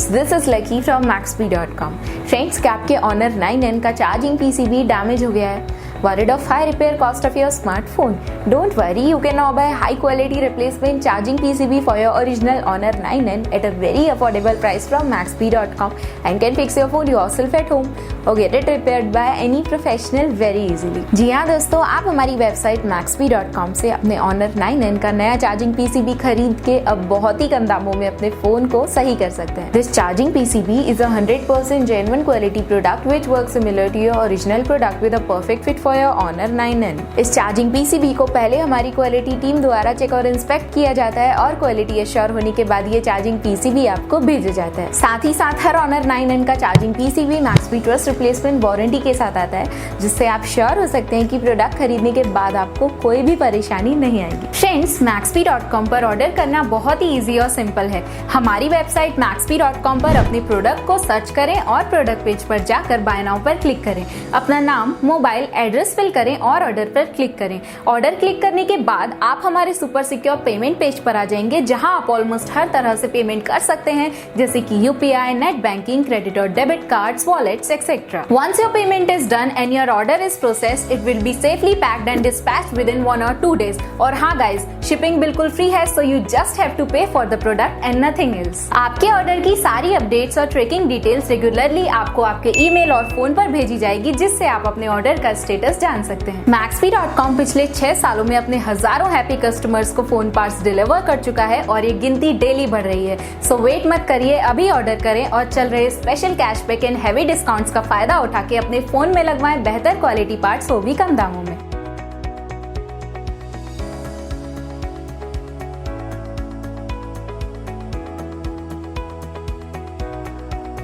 Friends, this is lucky from Maxbhi.com। Friends, cap के honour 9N का charging PCB damage हो गया है। Worried of high repair cost of your smartphone? Don't worry, you can now buy high quality replacement charging PCB for your original Honor 9N at a very affordable price from Maxbhi.com and can fix your phone yourself at home or get it repaired by any professional very easily। जी हाँ दोस्तों, आप हमारी website Maxbhi.com से अपने Honor 9N का नया charging PCB खरीद के अब बहुत ही कम दामों में अपने फोन को सही कर सकते हैं। This charging PCB is a 100% genuine quality product which works similar to your original product with a perfect fit for your Honor 9N। इस चार्जिंग PCB को पहले हमारी क्वालिटी टीम द्वारा चेक और इंस्पेक्ट किया जाता है और क्वालिटी एश्योर होने के बाद ये चार्जिंग PCB आपको भेजा जाता है। साथ ही साथ हर Honor 9N का charging PCB Maxbhi trust replacement warranty के साथ आता है, जिससे आप श्योर हो सकते हैं कि प्रोडक्ट खरीदने के बाद आपको कोई भी परेशानी नहीं आएगी। फ्रेंड्स, Maxbhi.com पर ऑर्डर करना बहुत ही ईजी और सिंपल है। हमारी वेबसाइट Maxbhi.com पर अपने प्रोडक्ट को सर्च करें और प्रोडक्ट पेज पर जाकर बाय नाउ पर क्लिक करें। अपना नाम, मोबाइल, एड्रेस फिल करें और ऑर्डर पर क्लिक करें। ऑर्डर क्लिक करने के बाद आप हमारे सुपर सिक्योर पेमेंट पेज पर आ जाएंगे, जहां आप ऑलमोस्ट हर तरह से पेमेंट कर सकते हैं, जैसे कि UPI, नेट बैंकिंग, क्रेडिट और debit cards, wallets etcetera. Once your payment is done and your order is processed, it will be safely packed and dispatched within 1 or 2 days। और हाँ गाइज, शिपिंग बिल्कुल free है, so you just have to pay for the product and nothing else। आपके order की सारी updates और tracking details regularly आपको आपके ईमेल और फोन पर भेजी जाएगी, जिससे आप अपने ऑर्डर का स्टेटस जान सकते हैं। Maxbhi.com पिछले 6 सालों में अपने हजारों हैप्पी कस्टमर्स को फोन पार्ट्स डिलीवर कर चुका है और ये गिनती डेली बढ़ रही है। सो वेट मत करिए, अभी ऑर्डर करें और चल रहे special cashback and heavy discounts का फायदा उठा के अपने फोन में लगवाएं बेहतर क्वालिटी पार्ट्स, वो भी कम दामों में।